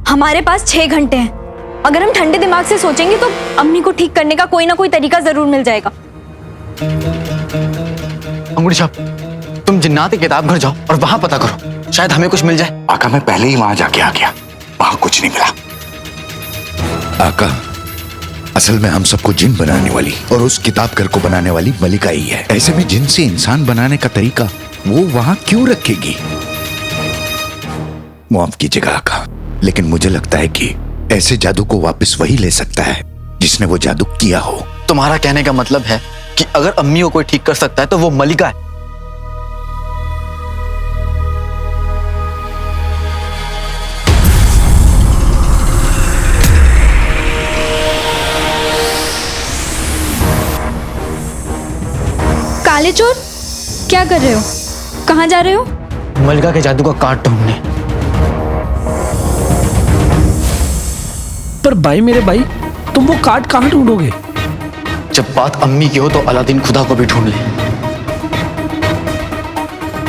हमारे पास 6 घंटे हैं। अगर हम ठंडे दिमाग से सोचेंगे तो अम्मी को ठीक करने का कोई ना कोई तरीका जरूर मिल जाएगा। अंगूठी छाप, तुम जिन्नात की किताब घर जाओ और वहां पता करो, शायद हमें कुछ मिल जाए। आका मैं पहले ही वहां जाके आ गया, वहां कुछ नहीं मिला। आका, असल में हम सबको जिन बनाने वाली और उस किताब घर को बनाने वाली मलिका ही है। ऐसे में जिन से इंसान बनाने का तरीका वो वहां क्यों रखेगी? माफ कीजिएगा आका, लेकिन मुझे लगता है कि ऐसे जादू को वापस वही ले सकता है जिसने वो जादू किया हो। तुम्हारा कहने का मतलब है कि अगर अम्मी को कोई ठीक कर सकता है तो वो मलिका है। काले चोर, क्या कर रहे हो? कहाँ जा रहे हो? मलिका के जादू का काट ढूंढने। पर भाई मेरे भाई, तुम वो कार्ड कहाँ ढूंढोगे? जब बात अम्मी की हो तो अलादीन खुदा को भी ढूंढ ले,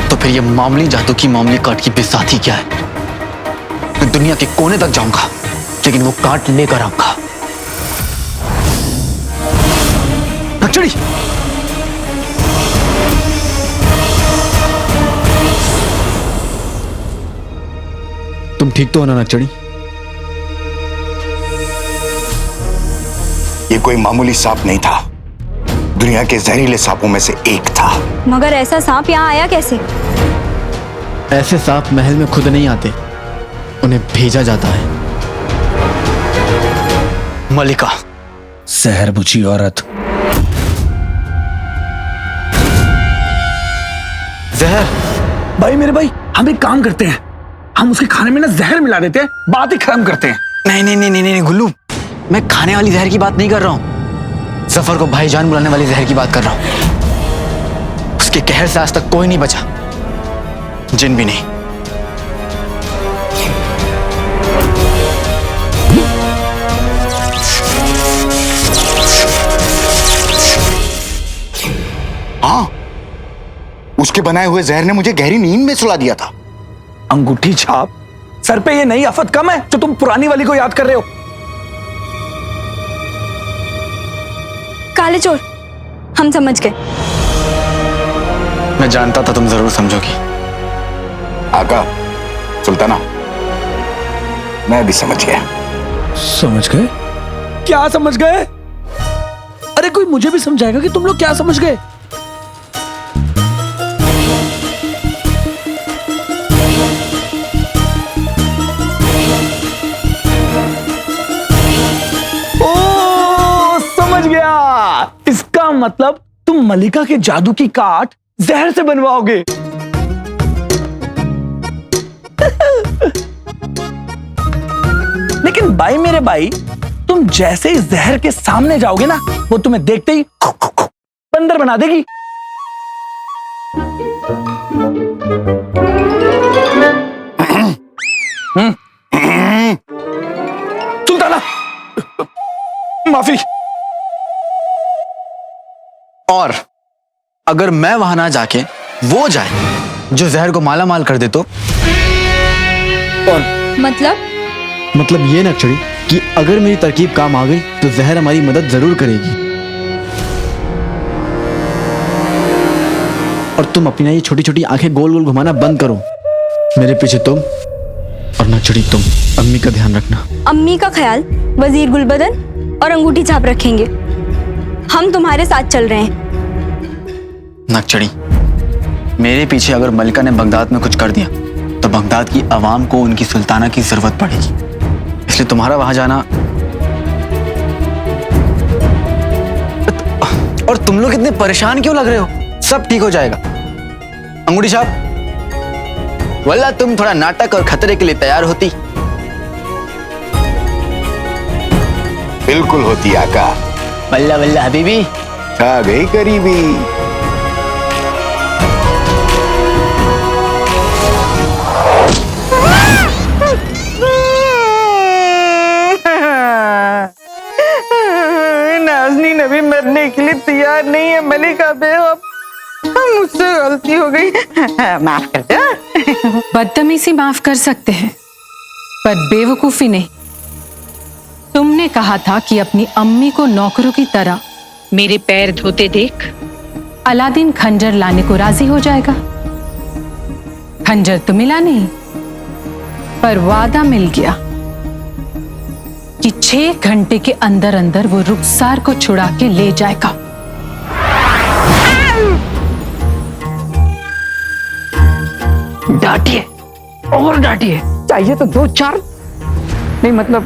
तो फिर ये मामूली जादू की मामूली काट की बेसाथी क्या है? मैं दुनिया के कोने तक जाऊंगा लेकिन वो काट लेकर आऊंगा। नक्चड़ी, तुम ठीक तो हो ना नक्चड़ी? ये कोई मामूली सांप नहीं था, दुनिया के जहरीले सांपों में से एक था। मगर ऐसा सांप यहाँ आया कैसे? ऐसे सांप महल में खुद नहीं आते, उन्हें भेजा जाता है। मलिका, जहर बुझी औरत। जहर? भाई मेरे भाई, हम एक काम करते हैं, हम उसके खाने में ना जहर मिला देते हैं, बात ही खत्म करते हैं। नहीं नहीं नहीं नहीं नहीं गुल्लू, मैं खाने वाली जहर की बात नहीं कर रहा हूं। जफर को भाईजान बुलाने वाली जहर की बात कर रहा हूं। उसके कहर से आज तक कोई नहीं बचा, जिन भी नहीं। हाँ, उसके बनाए हुए जहर ने मुझे गहरी नींद में सुला दिया था। अंगूठी छाप, सर पे ये नई आफत कम है जो तुम पुरानी वाली को याद कर रहे हो? काले चोर, हम समझ गए। मैं जानता था तुम जरूर समझोगी। आका, सुल्ताना, मैं भी समझ गया। समझ गए? क्या समझ गए? अरे कोई मुझे भी समझाएगा कि तुम लोग क्या समझ गए? समझ गया, इसका मतलब तुम मलिका के जादू की काट जहर से बनवाओगे। लेकिन भाई मेरे भाई, तुम जैसे ही जहर के सामने जाओगे ना, वो तुम्हें देखते ही बंदर बना देगी। सुल्ताना, माफी। और अगर मैं वहां ना जाके वो जाए जो जहर को माला माल कर दे तो? कौन? मतलब ये नक्चड़ी कि अगर मेरी तरकीब काम आ गई तो जहर हमारी मदद जरूर करेगी। और तुम अपनी ये छोटी छोटी आंखें गोल गोल घुमाना बंद करो। मेरे पीछे तुम और नक्चड़ी तुम अम्मी का ध्यान रखना। अम्मी का ख्याल वजीर गुलबदन और अंगूठी छाप रखेंगे। हम तुम्हारे साथ चल रहे हैं। नक्चड़ी, मेरे पीछे अगर मलिका ने बगदाद में कुछ कर दिया तो बगदाद की आवाम को उनकी सुल्ताना की जरूरत पड़ेगी, इसलिए तुम्हारा वहां जाना। और तुम लोग इतने परेशान क्यों लग रहे हो? सब ठीक हो जाएगा। अंगूठी छाप, वल्ला तुम थोड़ा नाटक और खतरे के लिए तैयार होती। बिल्कुल होती आका। वल्ला वल्ला हबीबी, आ गई करीबी। नाज़नीन अभी मरने के लिए तैयार नहीं है। मलिका बेवफ, मुझसे गलती हो गई, माफ कर दो। बदतमीजी माफ कर सकते हैं, पर बेवकूफी नहीं। तुमने कहा था कि अपनी अम्मी को नौकरों की तरह मेरे पैर धोते देख अलादीन खंजर लाने को राजी हो जाएगा। खंजर तो मिला नहीं, पर वादा मिल गया कि 6 घंटे के अंदर अंदर वो रुखसार को छुड़ा के ले जाएगा। डांटिए और डांटिए, चाहिए तो 2-4, नहीं मतलब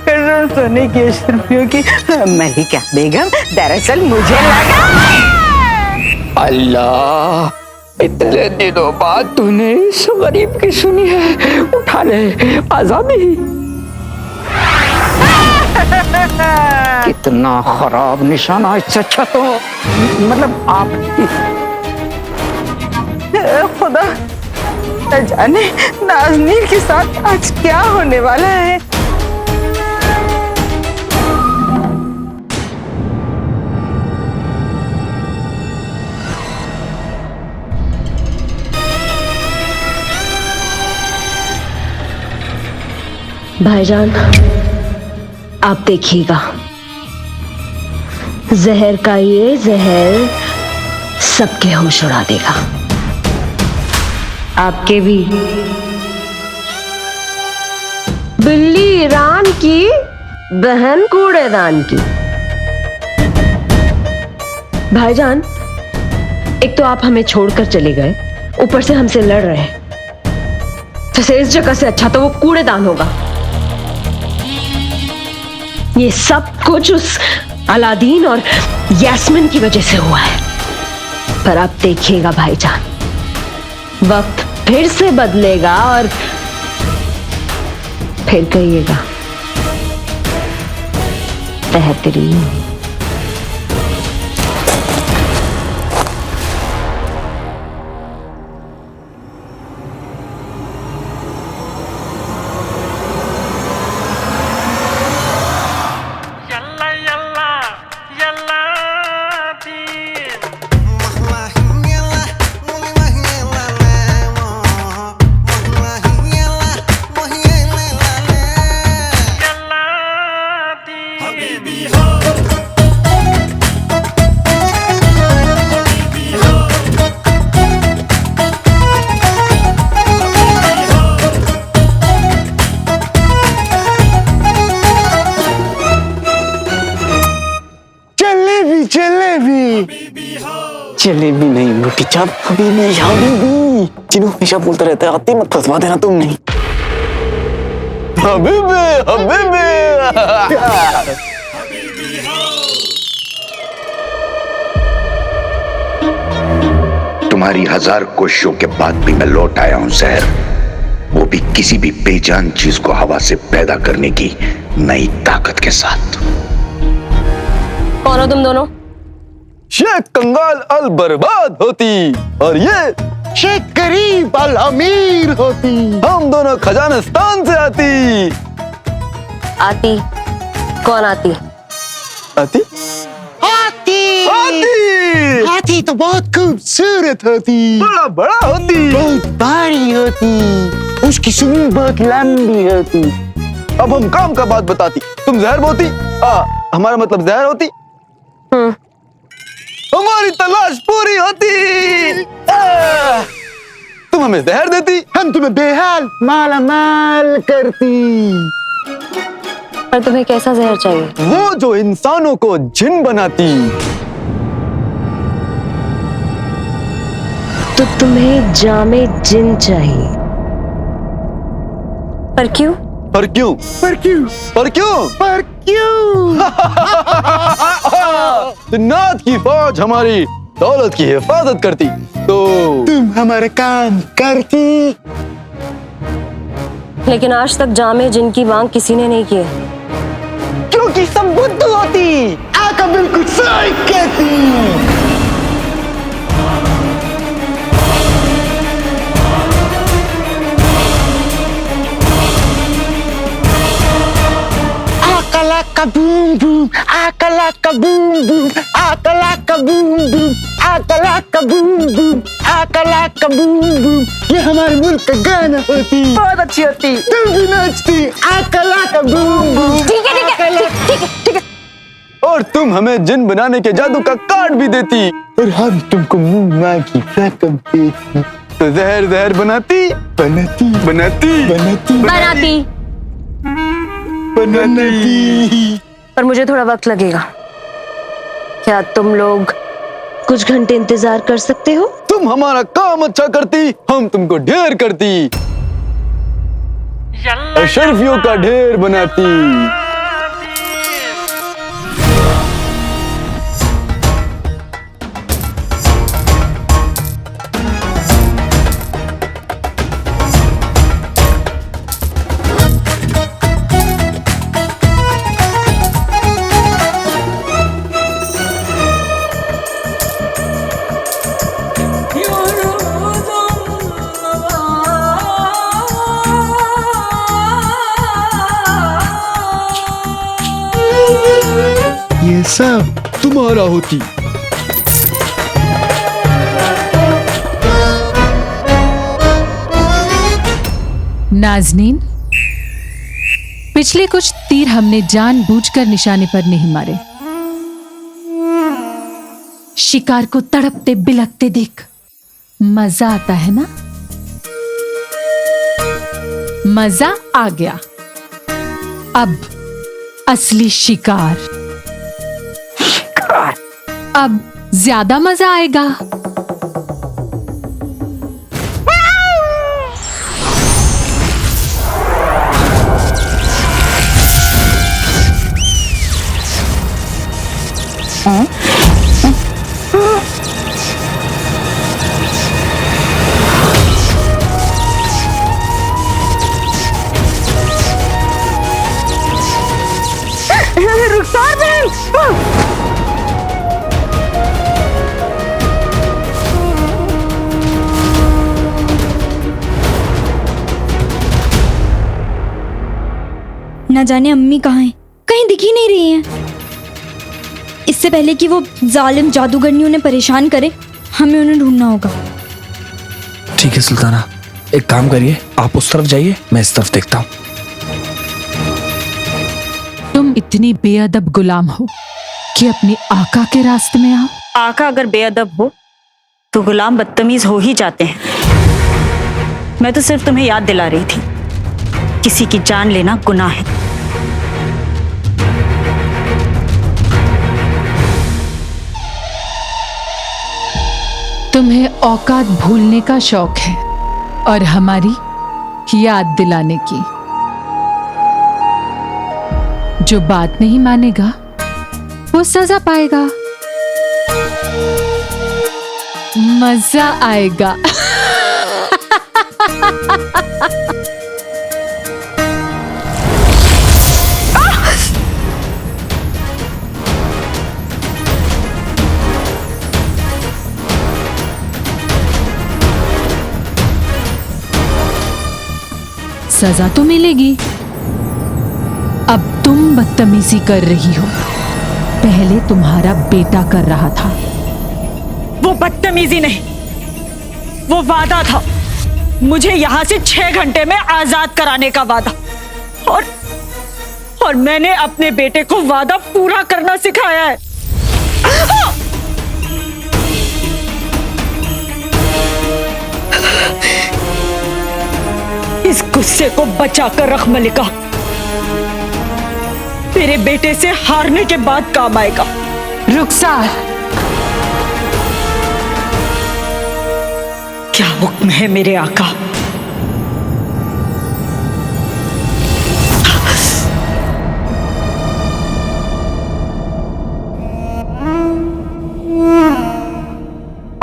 कसम सोने की अशरफियों की मलिका बेगम, दरअसल मुझे लगा। अल्लाह, इतने दिनों बाद तूने इस गरीब की सुनी है, उठा ले आजादी। कितना खराब निशाना, इससे अच्छा तो मतलब आप खुदा न जाने नाज़नीन के साथ आज क्या होने वाला है। भाईजान, आप देखिएगा, जहर का ये जहर सबके होश उड़ा देगा, आपके भी। बिल्ली ईरान की, बहन कूड़ेदान की। भाईजान, एक तो आप हमें छोड़कर चले गए, ऊपर से हमसे लड़ रहे हैं, तो इस जगह से अच्छा तो वो कूड़ेदान होगा। ये सब कुछ उस अलादीन और यास्मीन की वजह से हुआ है। पर आप देखिएगा भाईजान, वक्त फिर से बदलेगा और फिर कहिएगा बेहतरीन। जलेबी नहीं मोटी चाप, हबीबी हबीबी। जिन्हों हमेशा बोलता रहता है, आती मत फंसवा देना तुम नहीं। हबीबी हबीबी। तुम्हारी 1000 कोशिशों के बाद भी मैं लौट आया हूं जहर, वो भी किसी भी बेजान चीज को हवा से पैदा करने की नई ताकत के साथ। कौन हो तुम दोनों? शेख कंगाल अल बर्बाद होती और ये शेख गरीब अल अमीर होती। हम दोनों खजानस्तान से आती। आती? कौन आती? आती हाथी आती हाथी तो बहुत खूबसूरत होती, बड़ा बड़ा होती, बहुत भारी होती, उसकी सूंड बहुत लंबी होती। अब हम काम का बात बताती, तुम जहर बोती, हमारा मतलब जहर होती, हमारी तलाश पूरी होती। तुम हमें जहर देती, हम तुम्हें बेहाल माला माल करती। पर तुम्हें कैसा जहर चाहिए? वो जो इंसानों को जिन बनाती। तो तुम्हें जामे जिन चाहिए। पर क्यों? पर क्यों? पर क्यों? पर क्यों? पर क्यों? जिन्नात की फौज हमारी दौलत की हिफाजत करती, तो तुम हमारा काम करती। लेकिन आज तक जामे जिन की मांग किसी ने नहीं की। क्योंकि सब बुद्धू होती। आका बिल्कुल सही कहती। का बूम बूम, आकला का बूम बूम, आकला का बूम बूम, आकला का बूम बूम, आकला का बूम बूम। ये हमारे मुल्क का गाना होती, बहुत अच्छी होती, तुम भी नाचती। आकला का बूम बूम। ठीक है ठीक है ठीक है ठीक है। और तुम हमें जिन बनाने के जादू का कार्ड भी देती, और हम तुमको मुंह मांगी रकम देती। तो जहर जहर बनाती बनाती बनाती बनाती बनाती। बनाती। पर मुझे थोड़ा वक्त लगेगा। क्या तुम लोग कुछ घंटे इंतजार कर सकते हो? तुम हमारा काम अच्छा करती, हम तुमको ढेर करती, अशरफियों का ढेर बनाती। ये सब तुम्हारा होती। नाजनीन, पिछले कुछ तीर हमने जानबूझकर निशाने पर नहीं मारे। शिकार को तड़पते बिलखते देख मजा आता है ना? मजा आ गया। अब असली शिकार। अब ज्यादा मजा आएगा। रुखसार बहन। न जाने अम्मी कहाँ हैं, कहीं दिख ही नहीं रही हैं। इससे पहले कि वो जालिम जादूगरनी उन्हें परेशान करे, हमें उन्हें ढूंढना होगा। ठीक है सुल्ताना, एक काम करिए, आप उस तरफ जाइए, मैं इस तरफ देखता हूँ। तुम इतनी बेअदब गुलाम हो कि अपने आका के रास्ते में आओ। आका अगर बेअदब हो तो गुलाम बदतमीज हो ही जाते हैं। मैं तो सिर्फ तुम्हें याद दिला रही थी, किसी की जान लेना गुनाह है। तुम्हें औकात भूलने का शौक है और हमारी याद दिलाने की। जो बात नहीं मानेगा वो सजा पाएगा। मजा आएगा। सजा तो मिलेगी। अब तुम बदतमीजी कर रही हो, पहले तुम्हारा बेटा कर रहा था। वो बदतमीजी नहीं, वो वादा था। मुझे यहां से 6 घंटे में आजाद कराने का वादा। और मैंने अपने बेटे को वादा पूरा करना सिखाया है। इस गुस्से को बचा कर रख मलिका, तेरे बेटे से हारने के बाद काम आएगा। रुखसार, क्या हुक्म है मेरे आका?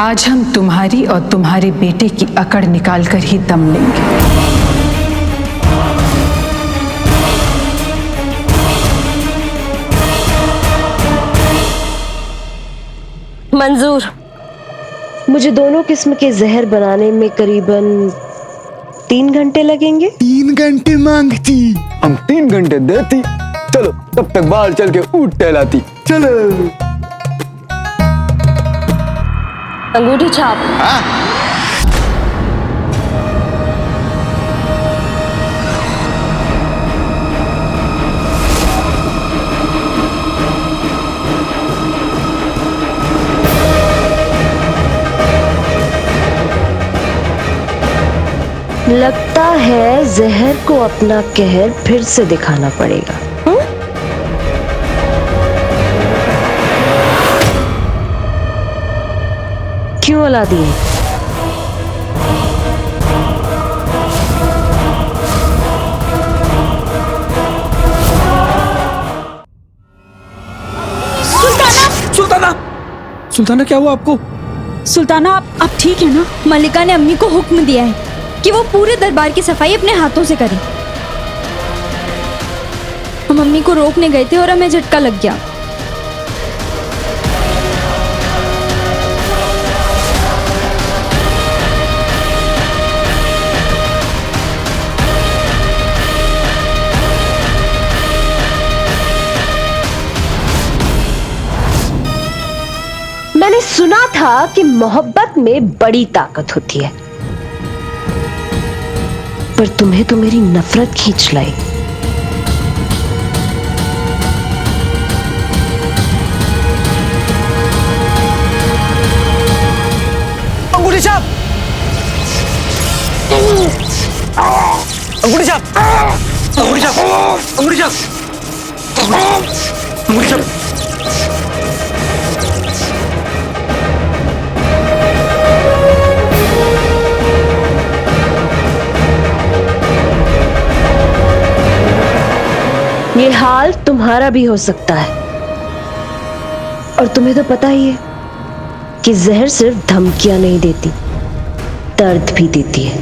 आज हम तुम्हारी और तुम्हारे बेटे की अकड़ निकाल कर ही दम लेंगे। मंजूर। मुझे दोनों किस्म के जहर बनाने में करीबन 3 घंटे लगेंगे। 3 घंटे मांगती, हम 3 घंटे देती, चलो तब तक बाहर चल के ऊँट टहलाती। चलो। अंगूठी छाप। हाँ? लगता है जहर को अपना कहर फिर से दिखाना पड़ेगा। क्यों अलादीन? सुल्ताना, सुल्ताना क्या हुआ आपको? सुल्ताना आप ठीक है ना? मलिका ने अम्मी को हुक्म दिया है कि वो पूरे दरबार की सफाई अपने हाथों से करें। हम अम्मी को रोकने गए थे और हमें झटका लग गया। मैंने सुना था कि मोहब्बत में बड़ी ताकत होती है, पर तुम्हें तो मेरी नफरत खींच लाई। अंगूठी छाप, अंगूठी छाप, अंगूठी छाप, अंगूठी छाप, अंगूठी छाप। ये हाल तुम्हारा भी हो सकता है, और तुम्हें तो पता ही है कि जहर सिर्फ धमकियां नहीं देती, दर्द भी देती है।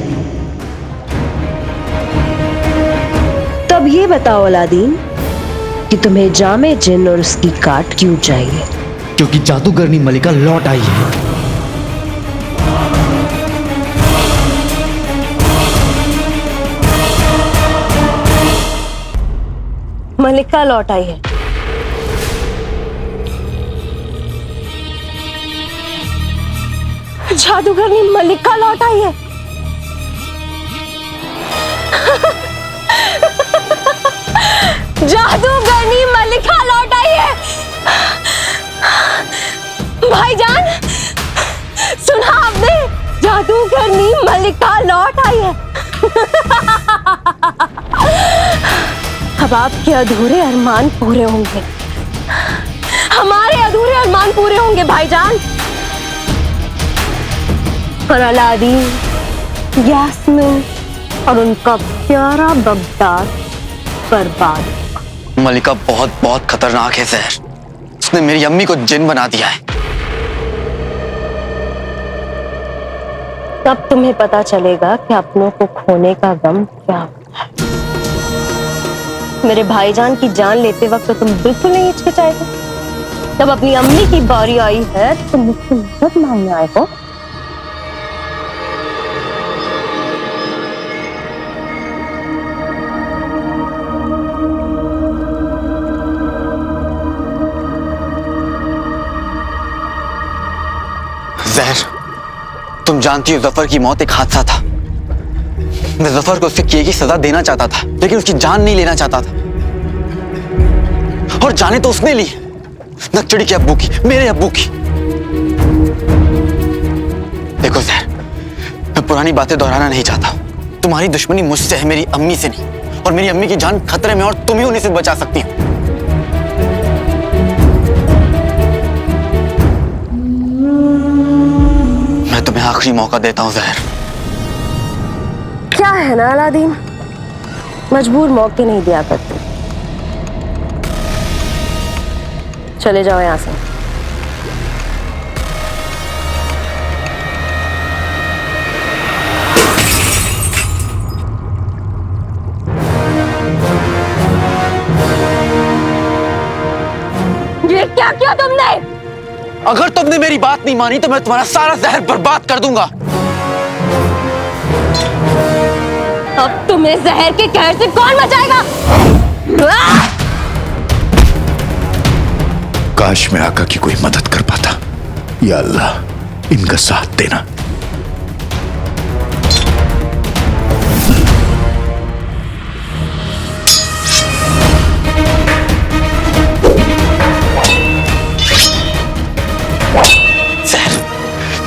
तब ये बताओ अलादीन कि तुम्हें जामे जिन और उसकी काट क्यों चाहिए? क्योंकि जादूगरनी मलिका लौट आई है। मलिका लौट आई है। जादूगरनी मलिका लौट आई है। जादूगरनी मलिका लौट आई है। भाईजान, सुना आपने? जादूगरनी मलिका लौट आई है। अब आपके अधूरे अरमान पूरे होंगे, हमारे अधूरे अरमान पूरे होंगे भाईजान। और अलादीन, यास्मीन और उनका प्यारा बगदाद बर्बाद। मलिका बहुत बहुत खतरनाक है जहर। उसने मेरी अम्मी को जिन बना दिया है। तब तुम्हें पता चलेगा कि अपनों को खोने का गम क्या होता है। मेरे भाईजान की जान लेते वक्त तो तुम बिल्कुल नहीं हिचकिचाए थे। जब अपनी अम्मी की बारी आई है तो तुम मुझसे मदद मांगने आए हो। जहर, तुम जानती हो जफर की मौत एक हादसा था। मैं जफर को उससे किए की सजा देना चाहता था, लेकिन उसकी जान नहीं लेना चाहता था। और जाने तो उसने ली, नकचड़ी के अब्बू की, मेरे अब्बू की। देखो जहर, मैं पुरानी बातें दोहराना नहीं चाहता। तुम्हारी दुश्मनी मुझसे है, मेरी अम्मी से नहीं। और मेरी अम्मी की जान खतरे में, और तुम ही उन्हें से बचा सकती हो। मैं तुम्हें आखिरी मौका देता हूं जहर। क्या है ना अलादीन, मजबूर मौके नहीं दिया करते। चले जाओ यहां से। ये क्या किया तुमने? अगर तुमने मेरी बात नहीं मानी तो मैं तुम्हारा सारा जहर बर्बाद कर दूंगा। अब तुम्हें जहर के कहर से कौन बचाएगा? काश मैं आका की कोई मदद कर पाता। या अल्लाह, इनका साथ देना।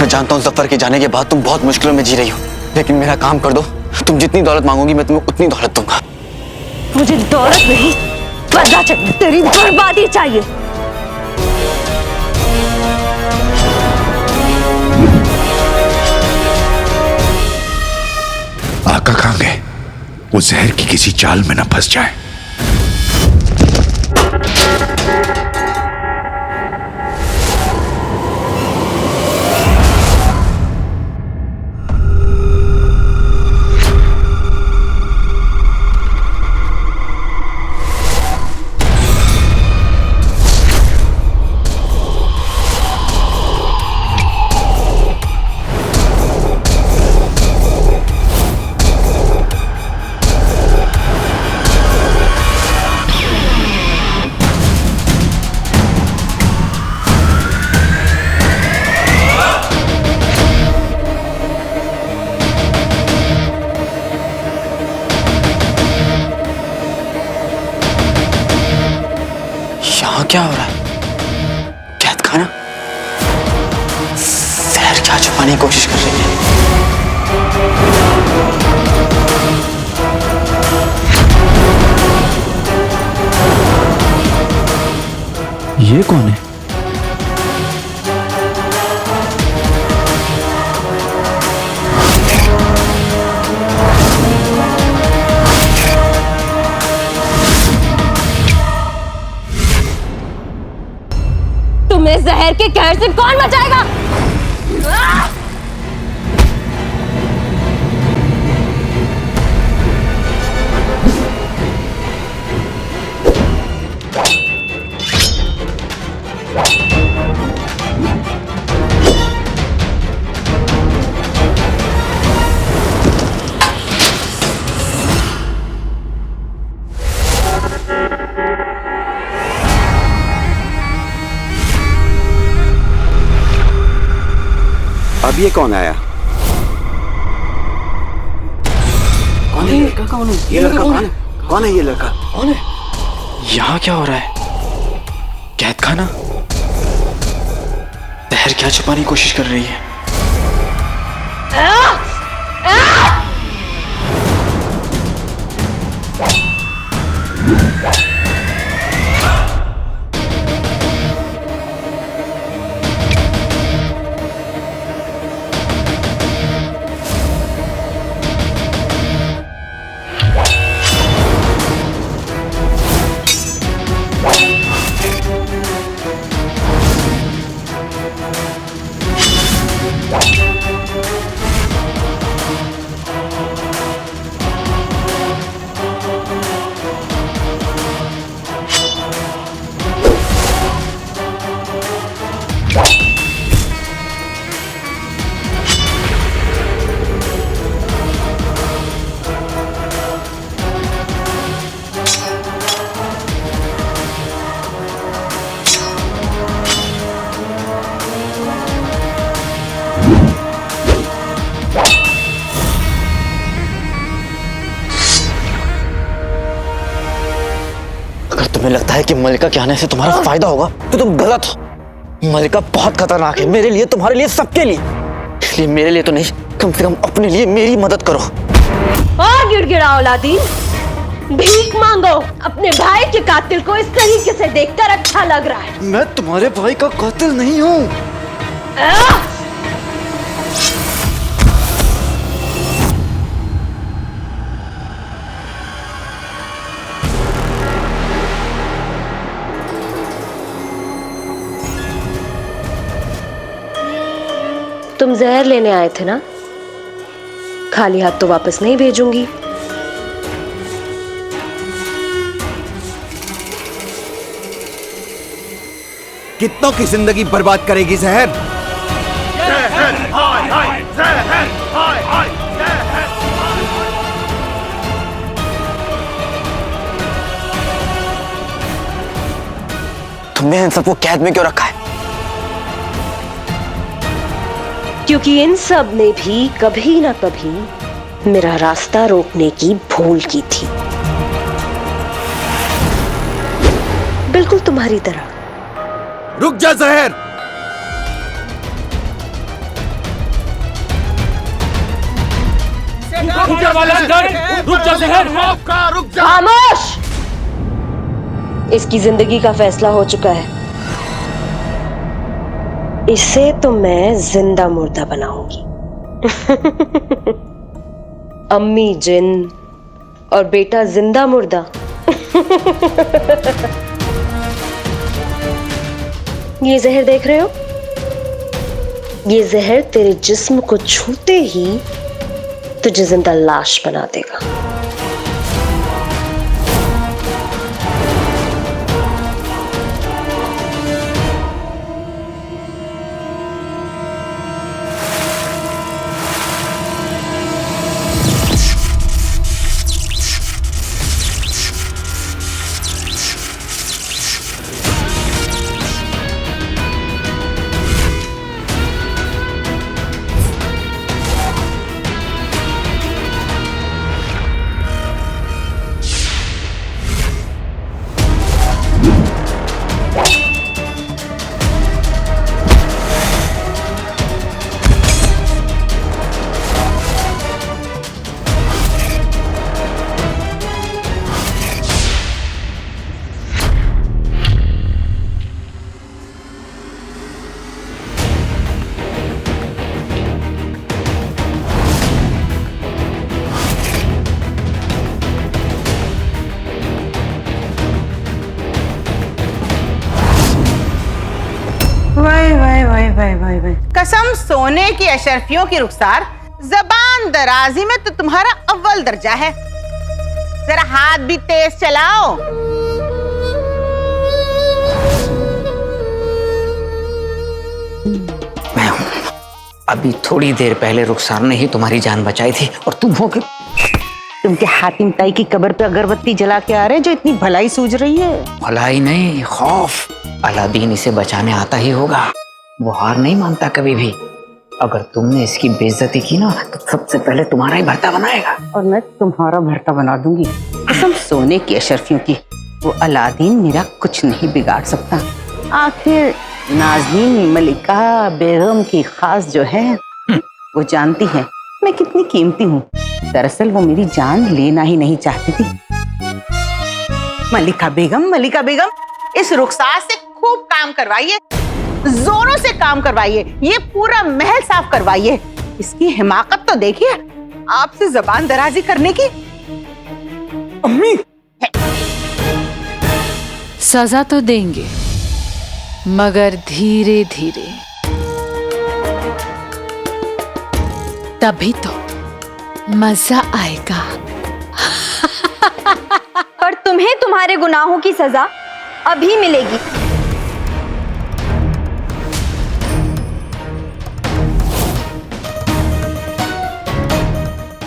मैं जानता हूँ जफर के जाने के बाद तुम बहुत मुश्किलों में जी रही हो, लेकिन मेरा काम कर दो। तुम जितनी दौलत मांगोगी मैं तुम्हें उतनी दौलत दूंगा। मुझे दौलत नहीं, बदला चाहिए, तेरी बर्बादी चाहिए। आका कहां गए? वो जहर की किसी चाल में न फंस जाए। यहाँ क्या हो रहा है? कैद खाना? जहर क्या छुपाने की कोशिश कर रही है? ये कौन है? तुम्हें जहर के कहर से कौन बचाएगा? अब ये कौन आया? कौन है ये लड़का? कौन है ये लड़का? कौन है? कौन है ये लड़का? कौन है? यहाँ क्या हो रहा है? कैद खाना? जहर क्या छुपाने की कोशिश कर रही है? तुम्हें लगता है कि मलिका के आने से तुम्हारा फायदा होगा तो तुम गलत हो। मलिका बहुत खतरनाक है, मेरे लिए, तुम्हारे लिए, सबके लिए। इसलिए मेरे लिए तो नहीं, कम से कम अपने लिए मेरी मदद करो। और गिड़गिड़ा औलादी, भीख मांगो। अपने भाई के कातिल को इस तरीके से देखकर अच्छा लग रहा है। मैं तुम्हारे भाई का कातिल नहीं हूँ। तुम जहर लेने आए थे ना? खाली हाथ तो वापस नहीं भेजूंगी। कितनों की जिंदगी बर्बाद करेगी जहर? तुमने इन सबको कैद में क्यों रखा है? क्योंकि इन सब ने भी कभी ना कभी मेरा रास्ता रोकने की भूल की थी, बिल्कुल तुम्हारी तरह। रुक जा जहर। खामोश! इसकी जिंदगी का फैसला हो चुका है। इसे तो मैं जिंदा मुर्दा बनाऊंगी। अम्मी जिन और बेटा जिंदा मुर्दा। ये जहर देख रहे हो? ये जहर तेरे जिस्म को छूते ही तुझे जिंदा लाश बना देगा। वाह। कसम सोने की अशरफियों की रुखसार, जबान दराजी में तो तुम्हारा अव्वल दर्जा है। जरा हाथ भी तेज चलाओ। मैं हूं। अभी थोड़ी देर पहले रुखसार ने ही तुम्हारी जान बचाई थी और तुम हो के तुमके हातिम ताई की कब्र पे अगरबत्ती जला के आ रहे जो इतनी भलाई सूझ रही है। भलाई नहीं, खौफ। अलादीन इसे बचाने आता ही होगा। वो हार नहीं मानता कभी भी। अगर तुमने इसकी बेइज्जती की ना तो सबसे पहले तुम्हारा ही भरता बनाएगा। और मैं तुम्हारा भरता बना दूंगी। कसम सोने की अशरफियों की, वो अलादीन मेरा कुछ नहीं बिगाड़ सकता। आखिर नाज़नीन मलिका बेगम की खास जो है वो जानती है मैं कितनी कीमती हूँ। दरअसल वो मेरी जान लेना ही नहीं चाहती थी। मलिका बेगम इस रुखसार से खूब काम करवाइए, जोरों से काम करवाइए, ये पूरा महल साफ करवाइए। इसकी हिमाकत तो देखिए, आपसे जबान दराजी करने की। अम्मी, सजा तो देंगे मगर धीरे धीरे, तभी तो मजा आएगा। और तुम्हें तुम्हारे गुनाहों की सजा अभी मिलेगी।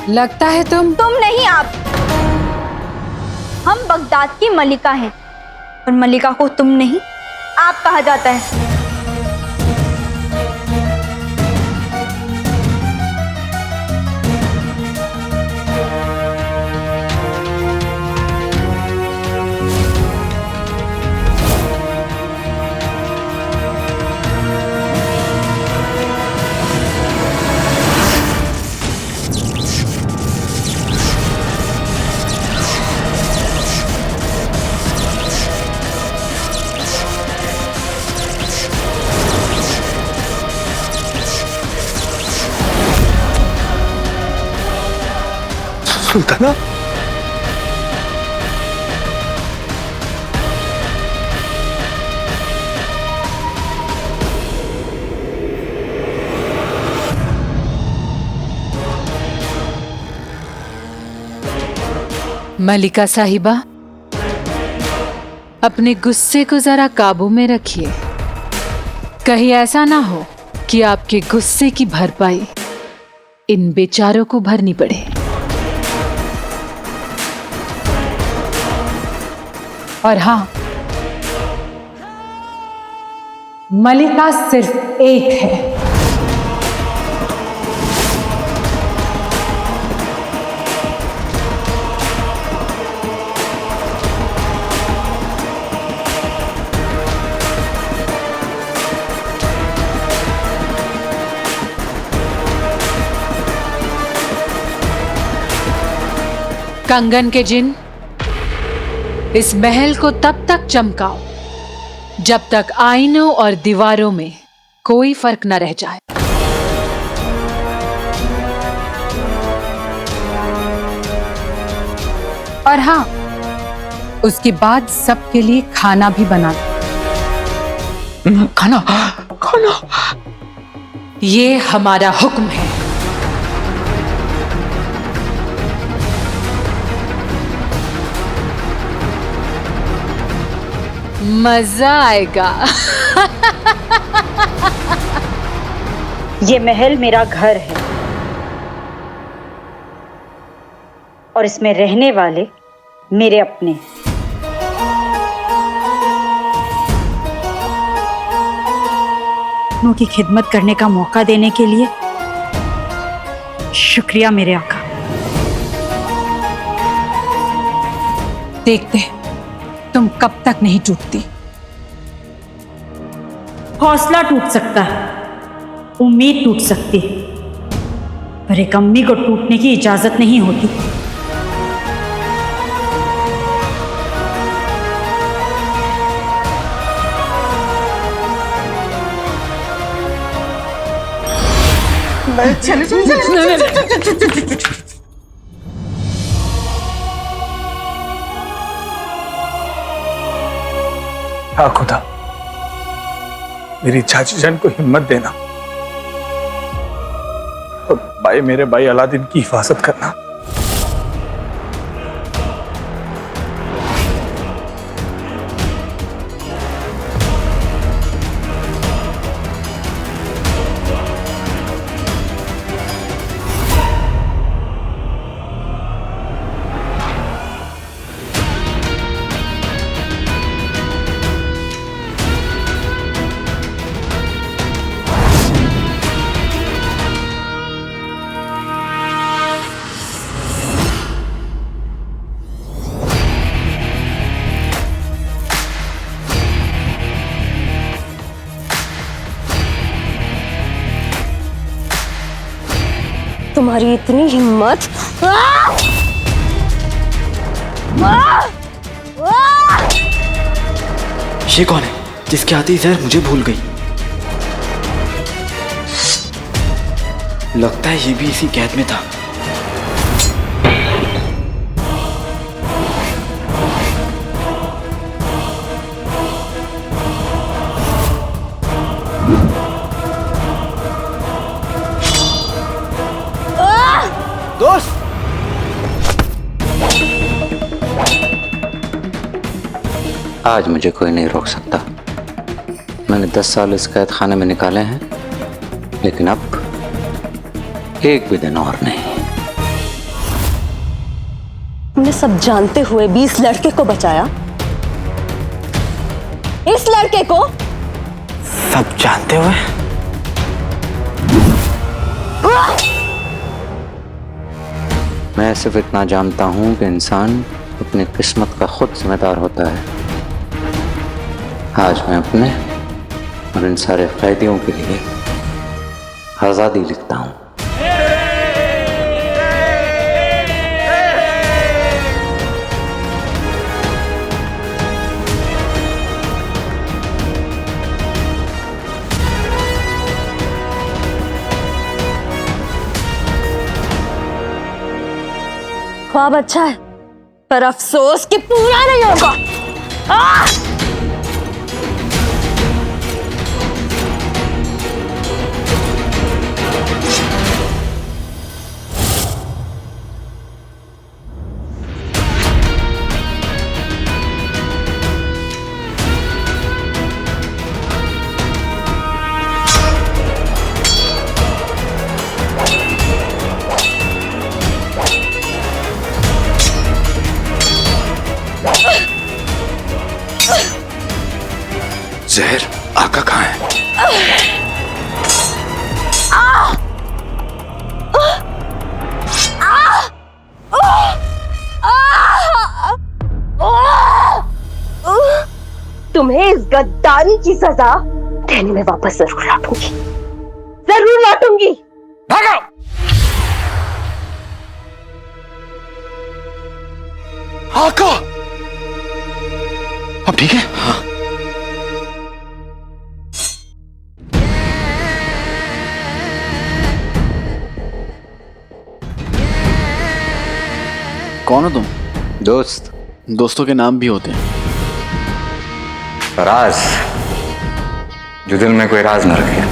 लगता है तुम नहीं, आप। हम बगदाद की मलिका हैं और मलिका को तुम नहीं आप कहा जाता है। सुल्ताना, मलिका साहिबा, अपने गुस्से को जरा काबू में रखिए। कहीं ऐसा ना हो कि आपके गुस्से की भरपाई इन बेचारों को भरनी पड़े। और हाँ, मलिका सिर्फ एक है। कंगन के जिन, इस महल को तब तक चमकाओ जब तक आईनों और दीवारों में कोई फर्क न रह जाए। और हाँ, उसके बाद सबके लिए खाना भी बना दो। खाना खाना ये हमारा हुक्म है। मजा आएगा। ये महल मेरा घर है और इसमें रहने वाले मेरे अपने। अपनों की खिदमत करने का मौका देने के लिए शुक्रिया मेरे आका। देखते हैं तुम कब तक नहीं टूटती। हौसला टूट सकता है, उम्मीद टूट सकती है, पर एक अम्मी को टूटने की इजाजत नहीं होती। हाँ खुदा, मेरी चाची जान को हिम्मत देना और मेरे भाई अलादीन की हिफाजत करना। तुम्हारी इतनी हिम्मत! ये कौन है जिसके आते ही जहर मुझे भूल गई? लगता है ये भी इसी कैद में था। दोस्त, आज मुझे कोई नहीं रोक सकता। मैंने 10 साल इस कैद खाने में निकाले हैं, लेकिन अब एक भी दिन और नहीं। तुमने सब जानते हुए भी इस लड़के को बचाया। इस लड़के को सब जानते हुए? मैं सिर्फ इतना जानता हूं कि इंसान अपनी किस्मत का खुद जिम्मेदार होता है। आज मैं अपने और इन सारे कैदियों के लिए आजादी लिखता हूं। ख्वाब अच्छा है, पर अफसोस कि पूरा नहीं होगा। जहर आका कहाँ है? तुम्हें इस गद्दारी की सजा देने में वापस जरूर लौटूंगी, जरूर लौटूंगी। भागो। आका, अब ठीक है? हाँ। कौन हो तुम? दोस्त। दोस्तों के नाम भी होते हैं। राज, जो दिल में कोई राज न रखे।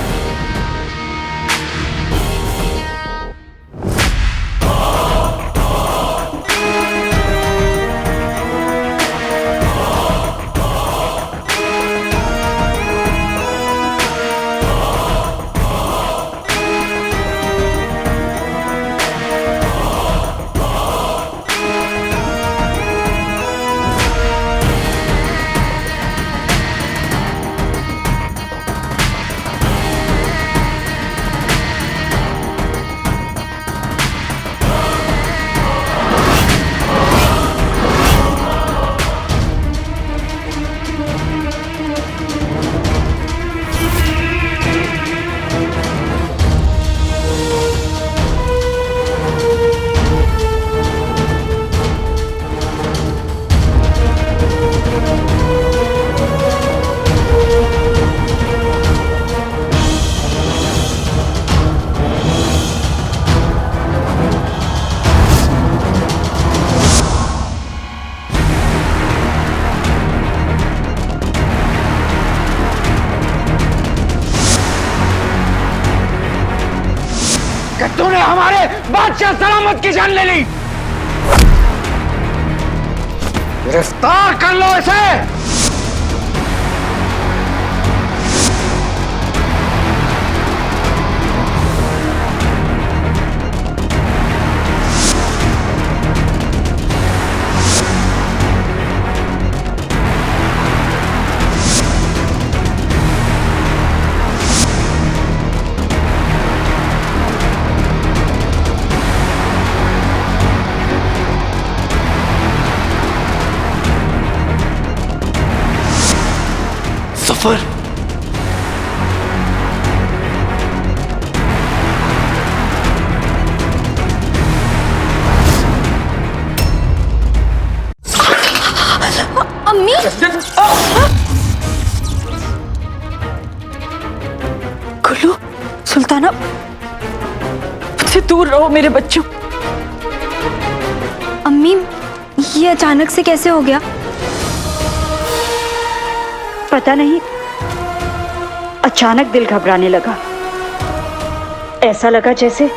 तूने हमारे बादशाह सलामत की जान ले ली। गिरफ्तार कर लो इसे। सफर, अम्मी, गुल्लू, सुल्ताना, मुझसे दूर रहो मेरे बच्चों। अम्मी, ये अचानक से कैसे हो गया? पता नहीं, अचानक दिल घबराने लगा। ऐसा लगा जैसे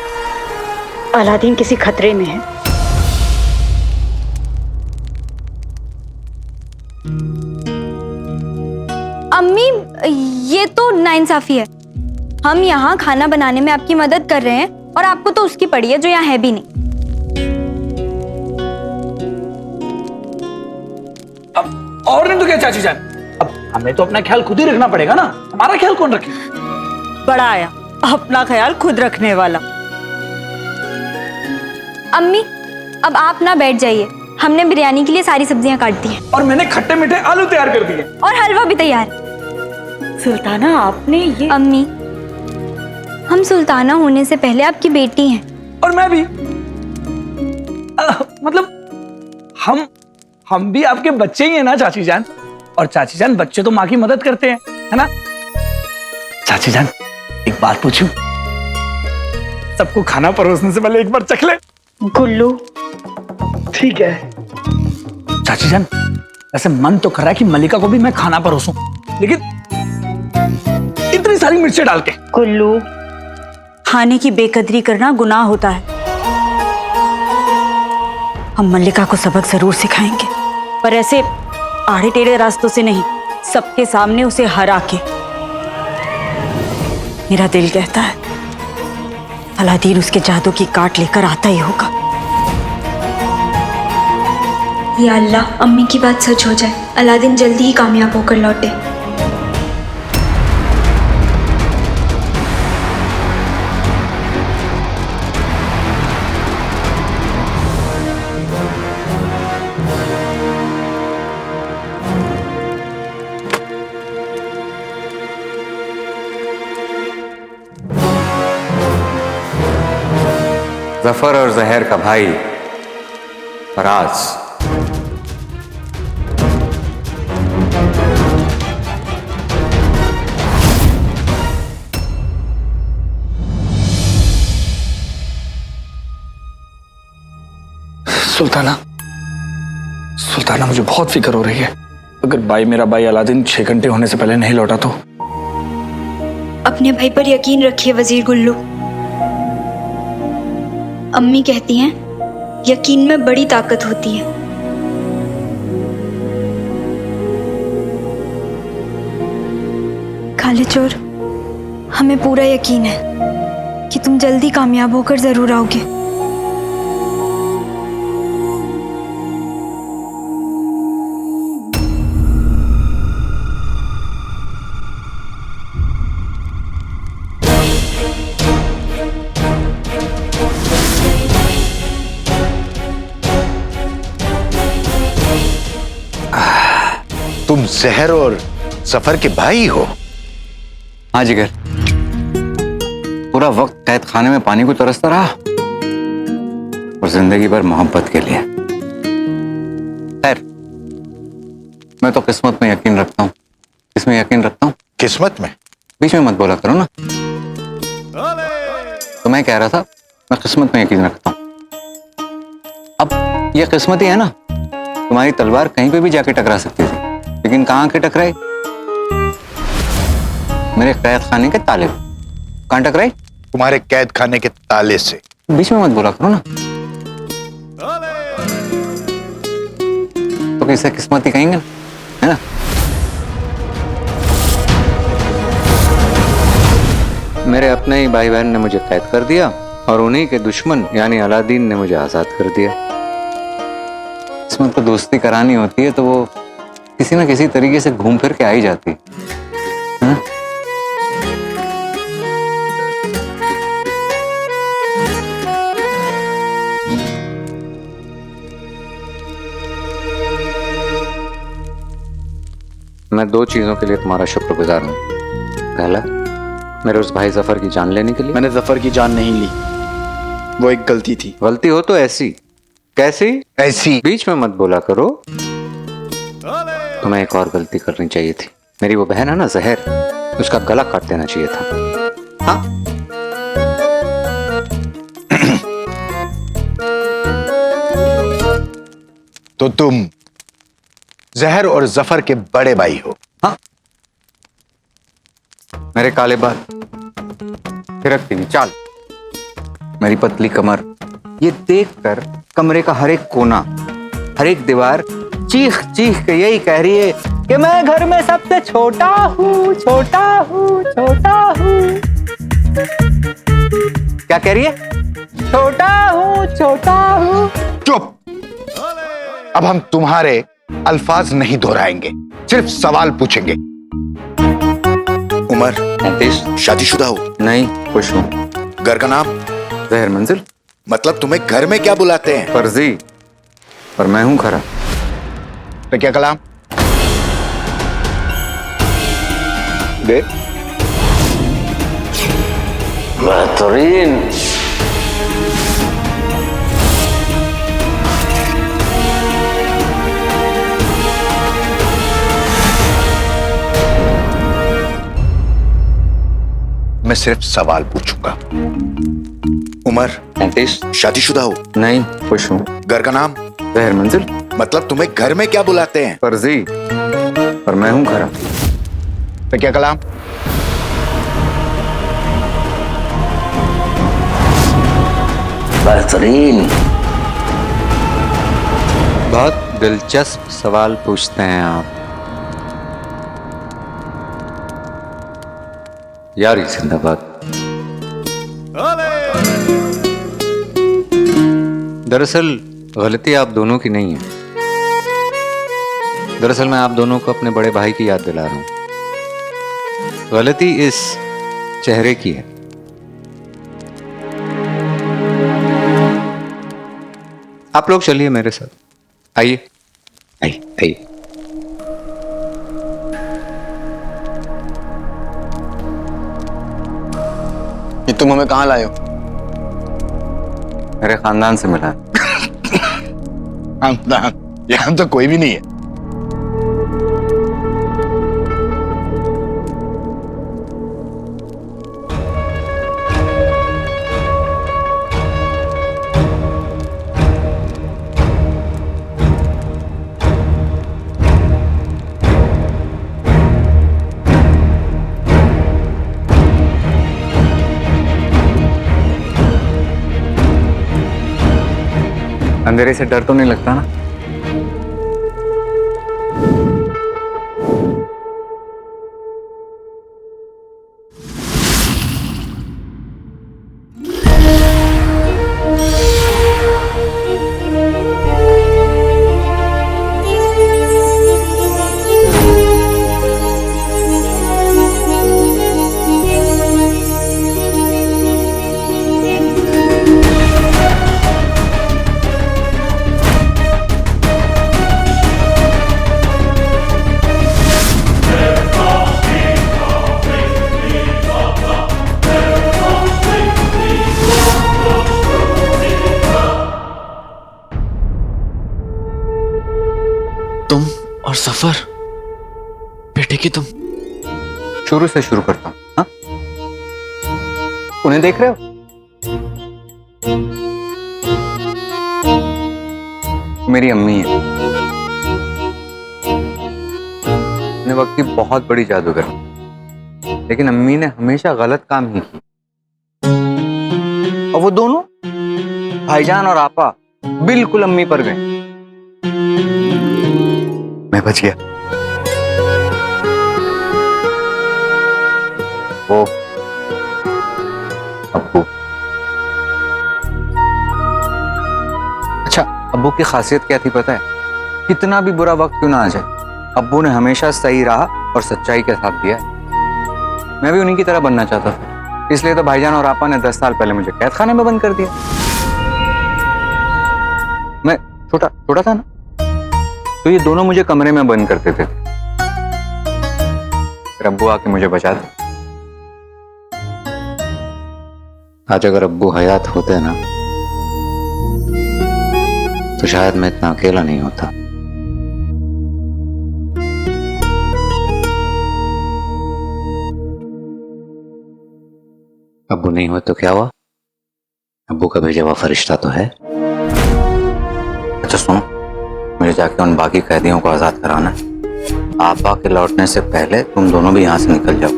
अलादीन किसी खतरे में है। अम्मी, ये तो नाइंसाफी है। हम यहाँ खाना बनाने में आपकी मदद कर रहे हैं और आपको तो उसकी पड़ी है जो यहाँ है भी नहीं। अब और नहीं तो क्या चाची जान, अब हमें तो अपना ख्याल खुद ही रखना पड़ेगा ना। हमारा ख्याल कौन रखे? बड़ा आया अपना ख्याल खुद रखने वाला। अम्मी, अब आप ना बैठ जाइए, हमने बिरयानी के लिए सारी सब्जियां काट दी हैं और मैंने खट्टे मीठे आलू तैयार कर दिए और हलवा भी तैयार है। सुल्ताना, आपने ये... अम्मी, हम सुल्ताना होने से पहले आपकी बेटी हैं। और मैं भी। मतलब हम भी आपके बच्चे ही हैं ना चाची जान। और चाची जान, बच्चे तो माँ की मदद करते हैं, है ना? चाची जान, एक बात पूछूं? सबको खाना परोसने से पहले एक बार चख ले। गुल्लू, ठीक है। चाची जान, ऐसे मन तो कर रहा है कि मलिका को भी मैं खाना परोसूं, लेकिन इतनी सारी मिर्चें डाल के। गुल्लू, खाने की बेकदरी करना गुनाह होता है। हम मल्लिका को सबक जरूर सिखाएंगे, पर ऐसे आड़े टेढ़े रास्तों से नहीं, सबके सामने उसे हरा के। मेरा दिल कहता है अलादीन उसके जादू की काट लेकर आता ही होगा। या अल्लाह, अम्मी की बात सच हो जाए, अलादीन जल्दी ही कामयाब होकर लौटे। जफर और जहर का भाई फराज। सुल्ताना, सुल्ताना मुझे बहुत फिक्र हो रही है। अगर मेरा भाई अलादीन 6 घंटे होने से पहले नहीं लौटा तो? अपने भाई पर यकीन रखिए वजीर गुल्लू। अम्मी कहती हैं यकीन में बड़ी ताकत होती है। काले चोर, हमें पूरा यकीन है कि तुम जल्दी कामयाब होकर जरूर आओगे। तुम जहर और जफर के भाई हो? हाँ जिगर, पूरा वक्त कैद खाने में पानी को तरसता रहा और जिंदगी भर मोहब्बत के लिए। खैर, मैं तो किस्मत में यकीन रखता हूँ। किसमें यकीन रखता हूँ? किस्मत में? बीच में मत बोला करो ना। तो मैं कह रहा था मैं किस्मत में यकीन रखता हूँ। अब ये किस्मत ही है ना, तुम्हारी तलवार कहीं पे भी जाके टकरा सकती थी, लेकिन कहाँ के टकराई? मेरे कैद खाने के ताले। कहाँ टकराई? तुम्हारे कैद खाने के ताले से। बीच में मत बोला करो ना। तो कैसे किस्मत ही कहेंगे, है ना? मेरे अपने ही भाई बहन ने मुझे कैद कर दिया और उन्हीं के दुश्मन यानी अलादीन ने मुझे आजाद कर दिया। किस्मत को दोस्ती करानी होती है तो वो किसी ना किसी तरीके से घूम फिर के आ ही जाती है ना? मैं 2 चीजों के लिए तुम्हारा शुक्रगुजार हूं। पहला, मेरे उस भाई जफर की जान लेने के लिए। मैंने जफर की जान नहीं ली, वो एक गलती थी। गलती हो तो ऐसी कैसी? ऐसी। बीच में मत बोला करो। तुम्हें एक और गलती करनी चाहिए थी। मेरी वो बहन है ना जहर, उसका गला काट देना चाहिए था। हाँ? तो तुम जहर और जफर के बड़े भाई हो? हाँ। मेरे काले बाल, थिरकती हुई चाल, मेरी पतली कमर, ये देखकर कमरे का हर एक कोना, हर एक दीवार चीख चीख के यही कह रही है कि मैं घर में सबसे छोटा हूँ, छोटा हूँ, छोटा हूँ। क्या कह रही है? छोटा हूँ, छोटा हूँ। चुप! अब हम तुम्हारे अल्फाज नहीं दोहराएंगे, सिर्फ सवाल पूछेंगे। उम्र? 35। शादीशुदा हो? नहीं, खुश हूँ। घर का नाम? जहर मंजिल। मतलब तुम्हें घर में क्या बुलाते हैं? फर्जी, पर मैं हूं खरा। तो क्या कलाम? दे। बेहतरीन। मैं सिर्फ सवाल पूछूंगा। उम्र? 35। शादीशुदा हो? नहीं, खुश हूँ। घर का नाम? जहर मंजिल। मतलब तुम्हें घर में क्या बुलाते हैं? फर्जी, पर मैं हूं खरा। तो क्या कलाम? बेहतरीन। बहुत दिलचस्प सवाल पूछते हैं आप। यारी जिंदाबाद। दरअसल गलती आप दोनों की नहीं है। दरअसल मैं आप दोनों को अपने बड़े भाई की याद दिला रहा हूं। गलती इस चेहरे की है। आप लोग चलिए मेरे साथ, आइए आइए आइए। ये तुम हमें कहां लाए हो? मेरे खानदान से मिला है। यहाँ तो कोई भी नहीं है। अंधेरे से डर तो नहीं लगता ना? तुम और सफर, बेटे की तुम। शुरू से शुरू करता हूं। हाँ, उन्हें देख रहे हो? मेरी अम्मी है, अपने वक्त की बहुत बड़ी जादूगर, लेकिन अम्मी ने हमेशा गलत काम ही की। और वो दोनों भाईजान और आपा बिल्कुल अम्मी पर गए। मैं बच गया। वो अब्बू। अच्छा, अब्बू की खासियत क्या थी पता है? कितना भी बुरा वक्त क्यों ना आ जाए, अब्बू ने हमेशा सही राह और सच्चाई के साथ दिया। मैं भी उन्हीं की तरह बनना चाहता था, इसलिए तो भाईजान और आपा ने 10 साल पहले मुझे कैद खाने में बंद कर दिया। मैं छोटा था ना, तो ये दोनों मुझे कमरे में बंद कर देते थे, फिर अब्बू आके मुझे बचा दे। आज अगर अब्बू हयात होते ना, तो शायद मैं इतना अकेला नहीं होता। अब्बू नहीं हुए तो क्या हुआ? अब्बू का भेजा हुआ फरिश्ता तो है। अच्छा सुनो, मुझे जाके उन बाकी कैदियों को आजाद कराना है। आपा के लौटने से पहले तुम दोनों भी यहां से निकल जाओ,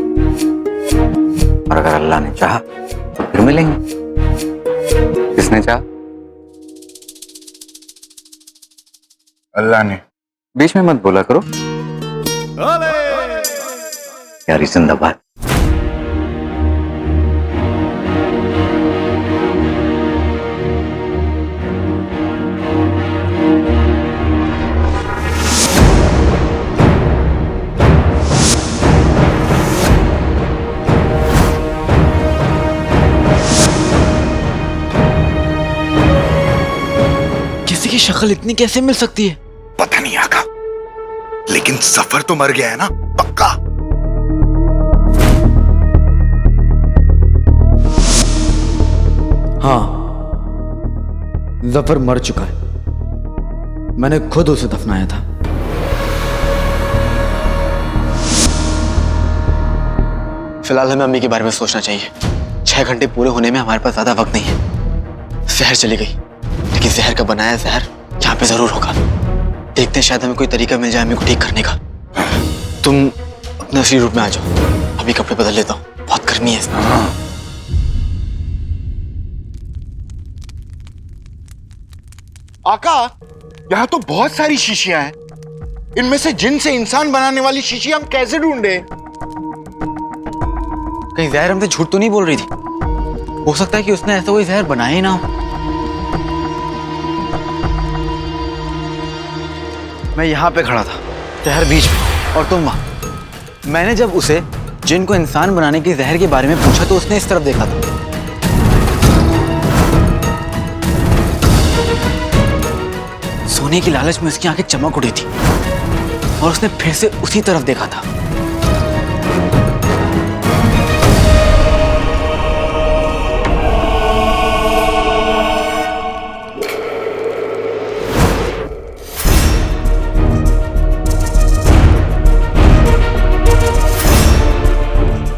और अगर अल्लाह ने चाहा तो फिर मिलेंगे। किसने चाहा? अल्लाह ने। बीच में मत बोला करो यार, जिंदाबाद। किसी की शक्ल इतनी कैसे मिल सकती है? पता नहीं आका, लेकिन सफर तो मर गया है ना, पक्का। हाँ, जफर मर चुका है। मैंने खुद उसे दफनाया था। फिलहाल हमें अम्मी के बारे में सोचना चाहिए। 6 घंटे पूरे होने में हमारे पास ज्यादा वक्त नहीं है। जहर चली गई, लेकिन जहर का बनाया जहर यहाँ पे जरूर होगा। देखते हैं, शायद हमें कोई तरीका मिल जाए अम्मी को ठीक करने का। तुम अपने असली रूप में आ जाओ, अभी कपड़े बदल लेता हूँ, बहुत गर्मी है इसमें। आका, यहाँ तो बहुत सारी शीशियां हैं। इनमें से जिन से इंसान बनाने वाली शीशी हम कैसे ढूंढे? कहीं जहर हमसे झूठ तो नहीं बोल रही थी? हो सकता है कि उसने ऐसा कोई जहर बनाया ही ना हो। मैं यहाँ पे खड़ा था, जहर बीच में, और तुम वहां। मैंने जब उसे जिन को इंसान बनाने की जहर के बारे में पूछा तो उसने इस तरफ देखा था। सोने की लालच में उसकी आंखें चमक उठी थी और उसने फिर से उसी तरफ देखा था।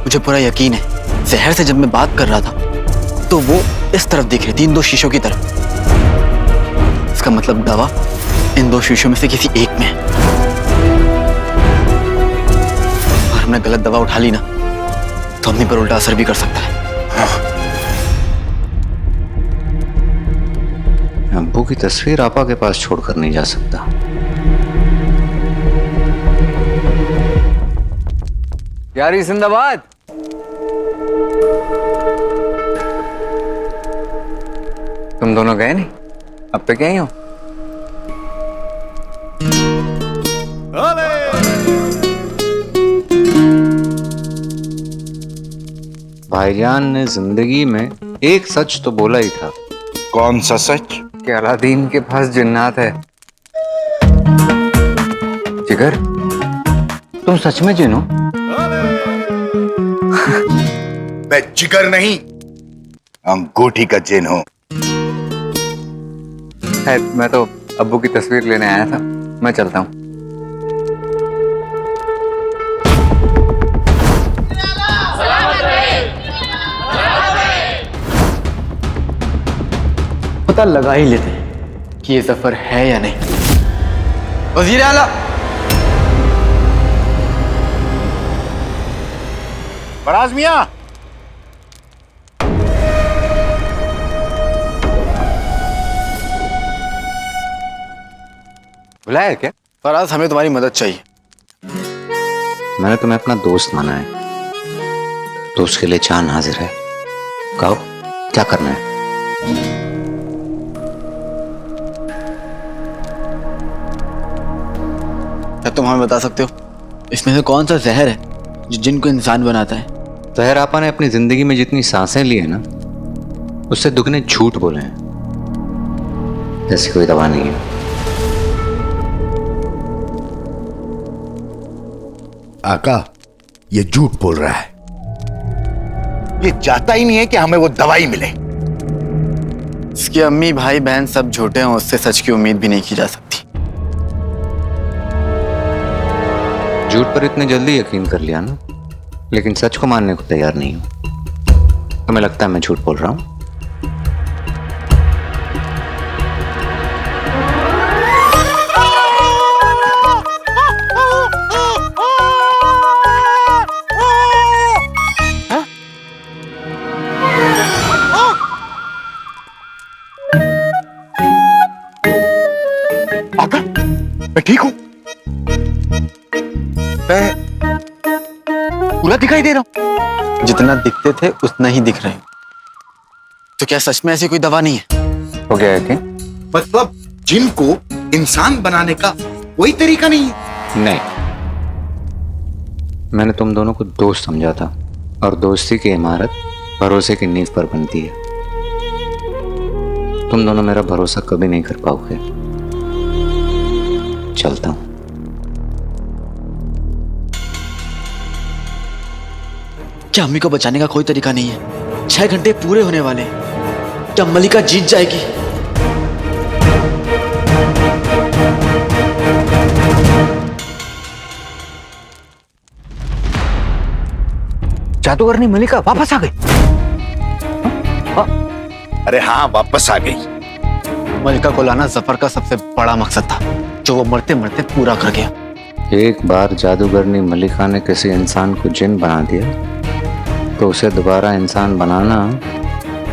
मुझे पूरा यकीन है जहर से जब मैं बात कर रहा था तो वो इस तरफ देख रही थी, इन दो शीशों की तरफ। इसका मतलब दवा इन दो शीशों में से किसी एक में है। और हमने गलत दवा उठा ली ना तो अम्मी पर उल्टा असर भी कर सकता है। अब्बू की तस्वीर आपा के पास छोड़कर नहीं जा सकता। यारी जिंदाबाद। तुम दोनों गए नहीं, अब तक यहीं हो? भाईजान ने जिंदगी में एक सच तो बोला ही था। कौन सा सच? कि अलादीन के पास जिन्नात है। जिगर, तुम सच में जिन हो? मैं जिगर नहीं, अंगूठी का जिन हूं। मैं तो अब्बू की तस्वीर लेने आया था, मैं चलता हूँ। पता लगा ही लेते हैं कि ये जफर है या नहीं। वजीर आला, फराज मियां, बुलाया क्या? फराज, हमें तुम्हारी मदद चाहिए। मैंने तुम्हें अपना दोस्त माना है, तो उसके लिए जान हाजिर है। कहो क्या करना है? क्या तुम हमें बता सकते हो इसमें से कौन सा जहर है जो जिन को इंसान बनाता है? जहर आपा ने अपनी जिंदगी में जितनी सांसें ली है ना, उससे दुगने झूठ बोले हैं। ऐसी कोई दवा नहीं है। आका, ये झूठ बोल रहा है। ये चाहता ही नहीं है कि हमें वो दवाई मिले। इसके अम्मी भाई बहन सब झूठे हैं, उससे सच की उम्मीद भी नहीं की जा सकती। झूठ पर इतने जल्दी यकीन कर लिया ना, लेकिन सच को मानने को तैयार नहीं हूं। तुम्हें लगता है मैं झूठ बोल रहा हूं? आका, मैं ठीक हूं। मैं पूरा दिखाई दे रहा हूं। जितना दिखते थे उतना ही दिख रहे हो। तो क्या सच में ऐसी कोई दवा नहीं है? हो गया है क्या? मतलब जिनको इंसान बनाने का कोई तरीका नहीं है? नहीं, मैंने तुम दोनों को दोस्त समझा था, और दोस्ती की इमारत भरोसे की नींव पर बनती है। तुम दोनों मेरा भरोसा कभी नहीं कर पाओगे। चलता हूं। क्या अम्मी को बचाने का कोई तरीका नहीं है? 6 घंटे पूरे होने वाले हैं। क्या मलिका जीत जाएगी? जादूगरनी मलिका वापस आ गई? अरे हाँ, वापस आ गई। मलिका को लाना जफर का सबसे बड़ा मकसद था, जो वो मरते मरते पूरा कर गया। एक बार जादूगरनी मलिका ने किसी इंसान को जिन बना दिया तो उसे दोबारा इंसान बनाना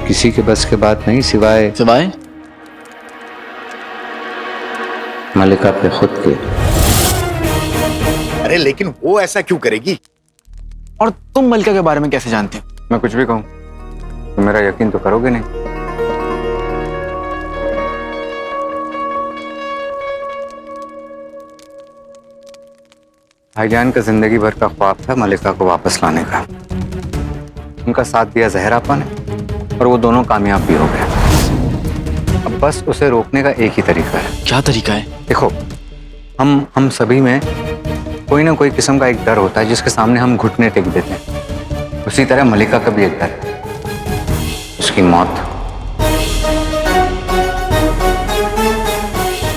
किसी के बस के बात नहीं, सिवाय मलिका पे खुद के। अरे लेकिन वो ऐसा क्यों करेगी? और तुम मलिका के बारे में कैसे जानते हो? मैं कुछ भी कहूं तो मेरा यकीन तो करोगे नहीं। भाईजान का जिंदगी भर का ख्वाब था मलिका को वापस लाने का। उनका साथ दिया जहर आपा ने, और वो दोनों कामयाब भी हो गए। अब बस उसे रोकने का एक ही तरीका है। क्या तरीका है? देखो, हम सभी में कोई ना कोई किस्म का एक डर होता है जिसके सामने हम घुटने टेक देते हैं। उसी तरह मलिका का भी एक डर है, उसकी मौत।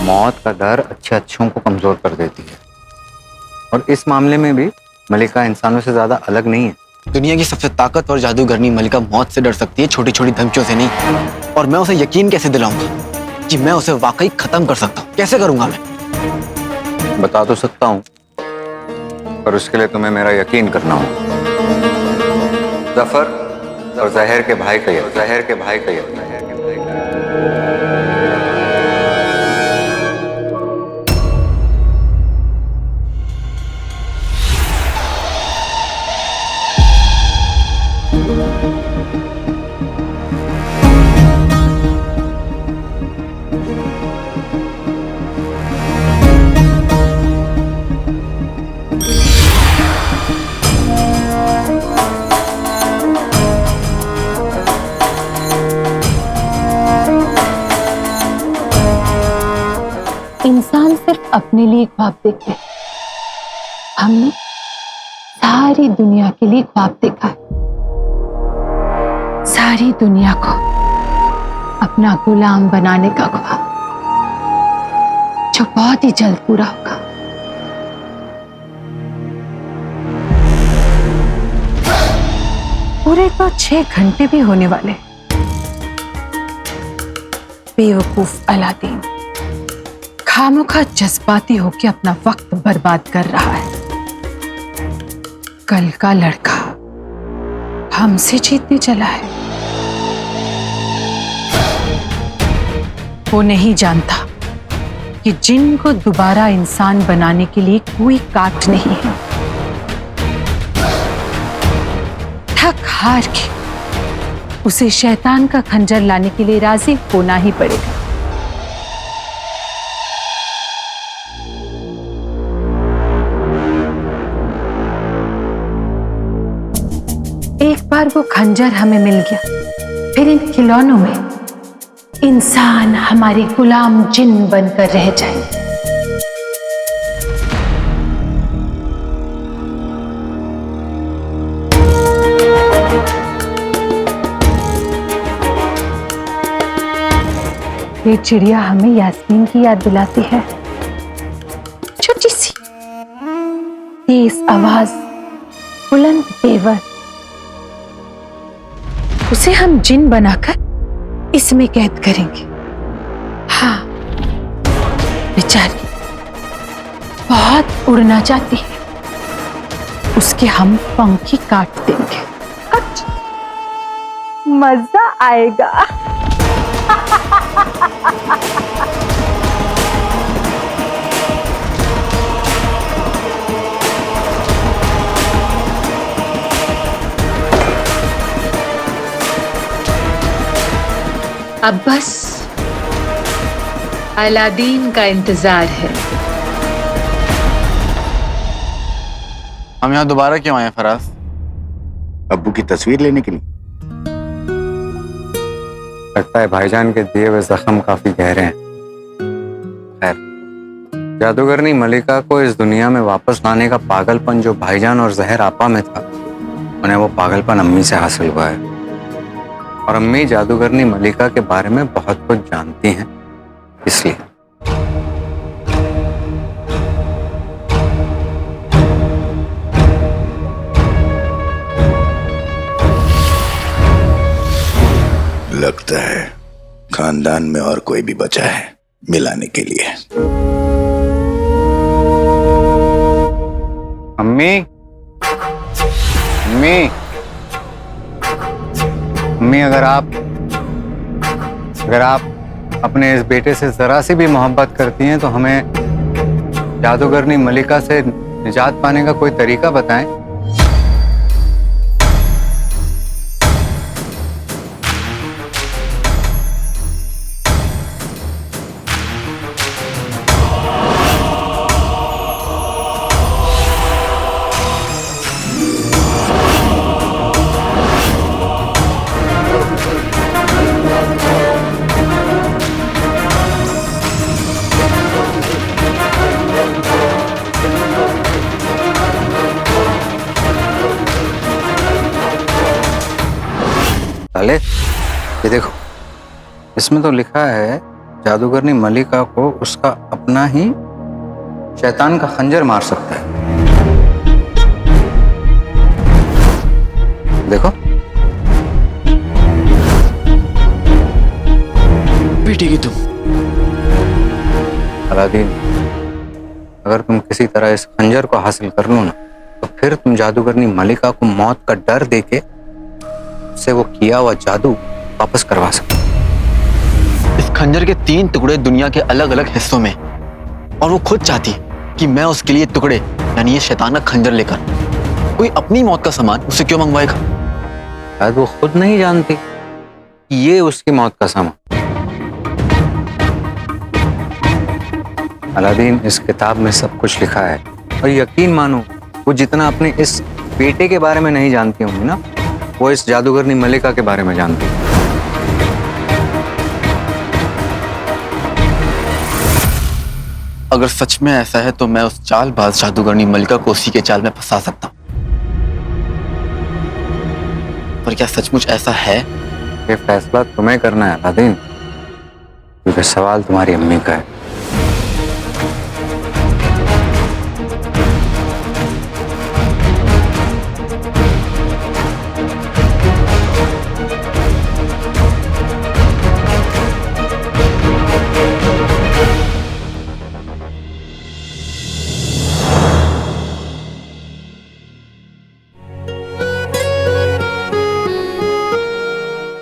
मौत का डर अच्छों को कमजोर कर देती है, और इस मामले में भी मलिका इंसानों से ज्यादा अलग नहीं है। दुनिया की सबसे ताकतवर जादूगरनी मलिका मौत से डर सकती है, छोटी छोटी धमकियों से नहीं। और मैं उसे यकीन कैसे दिलाऊंगा कि मैं उसे वाकई खत्म कर सकता हूँ? कैसे करूंगा मैं? बता तो सकता हूँ, पर उसके लिए तुम्हें मेरा यकीन करना होगा। जफर और जहर के भाई का ये, जहर के भाई का ये, जहर के भाई का ये। इंसान सिर्फ अपने लिए ख्वाब देखते हैं, हमने सारी दुनिया के लिए ख्वाब देखा है। सारी दुनिया को अपना गुलाम बनाने का ख्वाब, जो बहुत ही जल्द पूरा होगा। पूरे तो 6 घंटे भी होने वाले। बेवकूफ अलादीन खामोखा जज्बाती होकर अपना वक्त बर्बाद कर रहा है। कल का लड़का हमसे जीतने चला है। वो नहीं जानता कि जिन को दोबारा इंसान बनाने के लिए कोई काट नहीं है। थक हार के उसे शैतान का खंजर लाने के लिए राजी होना ही पड़ेगा। एक बार वो खंजर हमें मिल गया, फिर इन खिलौनों में इंसान हमारे गुलाम जिन बनकर रह जाएंगे। ये चिड़िया हमें यास्मीन की याद दिलाती है। छोटी सी तेज आवाज, बुलंद तेवर, उसे हम जिन बनाकर इसमें कैद करेंगे। हाँ, बेचारी बहुत उड़ना चाहती है, उसके हम पंख ही काट देंगे। मजा आएगा। अब बस अलादीन का इंतजार है। हम यहाँ दोबारा क्यों आए फराज? अब्बू की तस्वीर लेने के लिए। लगता है भाईजान के दिए हुए जख्म काफी गहरे हैं। खैर, जादूगरनी मलिका को इस दुनिया में वापस लाने का पागलपन जो भाईजान और जहर आपा में था, उन्हें वो पागलपन अम्मी से हासिल हुआ है। और अम्मी जादूगरनी मलिका के बारे में बहुत कुछ जानती हैं, इसलिए लगता है खानदान में और कोई भी बचा है मिलाने के लिए। अम्मी, अम्मी, अम्मी, अगर आप अपने इस बेटे से जरा सी भी मोहब्बत करती हैं तो हमें जादूगरनी मलिका से निजात पाने का कोई तरीका बताएं। साले, ये देखो, इसमें तो लिखा है जादूगरनी मलिका को उसका अपना ही शैतान का खंजर मार सकता है। देखो पिटेगी तुम। अलादीन, अगर तुम किसी तरह इस खंजर को हासिल कर लो ना, तो फिर तुम जादूगरनी मलिका को मौत का डर देके उससे वो किया हुआ जादू वापस करवा सकते। इस खंजर के 3 टुकड़े दुनिया के अलग अलग हिस्सों में, और वो खुद चाहती कि मैं उसके लिए टुकड़े यानी ये शैतान का खंजर लेकर कोई अपनी मौत का सामान उसे क्यों मंगवाएगा? शायद वो खुद नहीं जानती कि ये उसकी मौत का सामान। अलादीन, इस किताब में सब कुछ लिखा है, और यकीन मानो वो जितना अपने इस बेटे के बारे में नहीं जानती होंगी ना, वो इस जादूगरनी मलिका के बारे में जानती है। अगर सच में ऐसा है तो मैं उस चालबाज जादूगरनी मलिका को उसी के जाल में फंसा सकता हूँ। पर क्या सचमुच ऐसा है? ये फैसला तुम्हें करना है अलादीन, क्योंकि सवाल तुम्हारी अम्मी का है।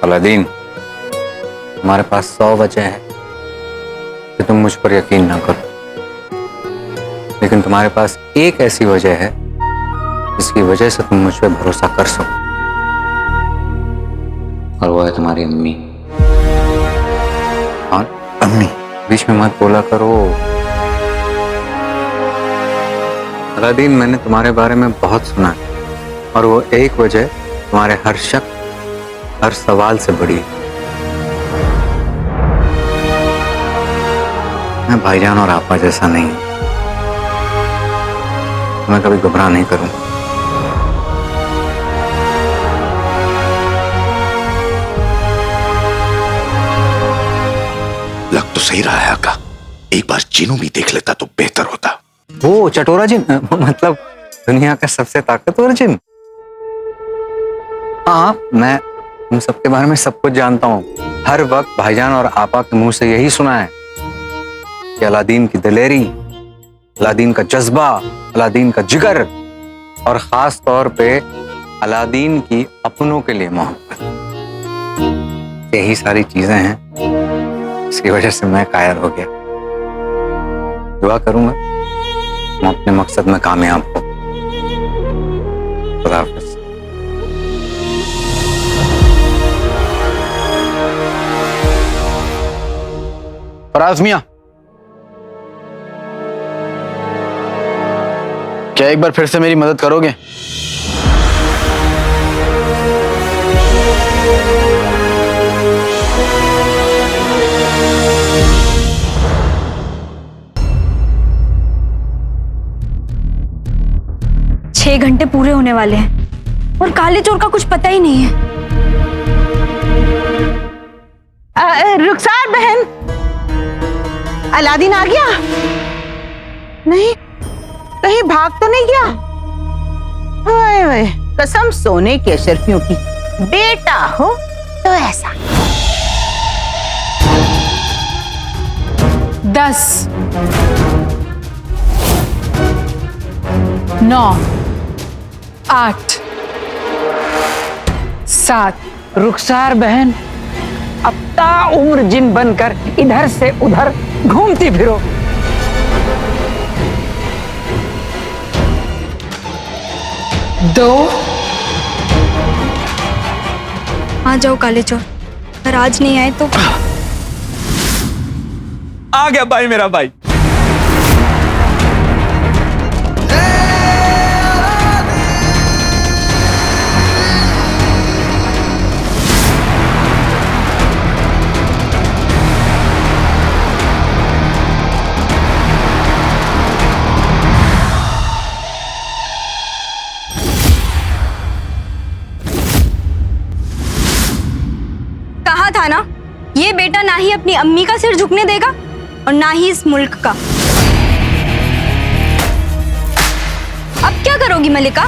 अलादीन, तुम्हारे पास 100 वजह है कि तुम मुझ पर यकीन ना करो, लेकिन तुम्हारे पास एक ऐसी वजह है जिसकी वजह से तुम मुझ पर भरोसा कर सको, और वो है तुम्हारी अम्मी। और अम्मी, बीच में मत बोला करो। अलादीन, मैंने तुम्हारे बारे में बहुत सुना है, और वो एक वजह तुम्हारे हर शक, हर सवाल से बड़ी। मैं भाईजान और आपा जैसा नहीं, मैं कभी घबरा नहीं करूं। लग तो सही रहा है आका, एक बार जिन्नू भी देख लेता तो बेहतर होता। वो चटोरा जिन, मतलब दुनिया का सबसे ताकतवर जिन। हाँ, मैं तुम सबके बारे में सब कुछ जानता हूँ। हर वक्त भाईजान और आपा के मुंह से यही सुना है कि अलादीन की दिलेरी, अलादीन का जज्बा, अलादीन का जिगर, और खास तौर पे अलादीन की अपनों के लिए मोहब्बत, यही सारी चीजें हैं इसकी वजह से मैं कायर हो गया। दुआ करूंगा तुम अपने मकसद में कामयाब हो। खुदा हाफिज। फराज मियां, क्या एक बार फिर से मेरी मदद करोगे? छह घंटे पूरे होने वाले हैं और काले चोर का कुछ पता ही नहीं है। रुखसार बहन, अलादीन आ गया? नहीं, कहीं भाग तो नहीं गया? ओए ओए, कसम सोने के अशरफियों की, बेटा हो तो ऐसा। 10, 9, 8, 7। रुखसार बहन, अब ता उम्र जिन बनकर इधर से उधर घूमती फिरो। दो। आ जाओ काले चोर, अगर आज नहीं आए तो। आ गया भाई, मेरा भाई। कहा था ना, ये बेटा ना ही अपनी अम्मी का सिर झुकने देगा और ना ही इस मुल्क का। अब क्या करोगी मलिका?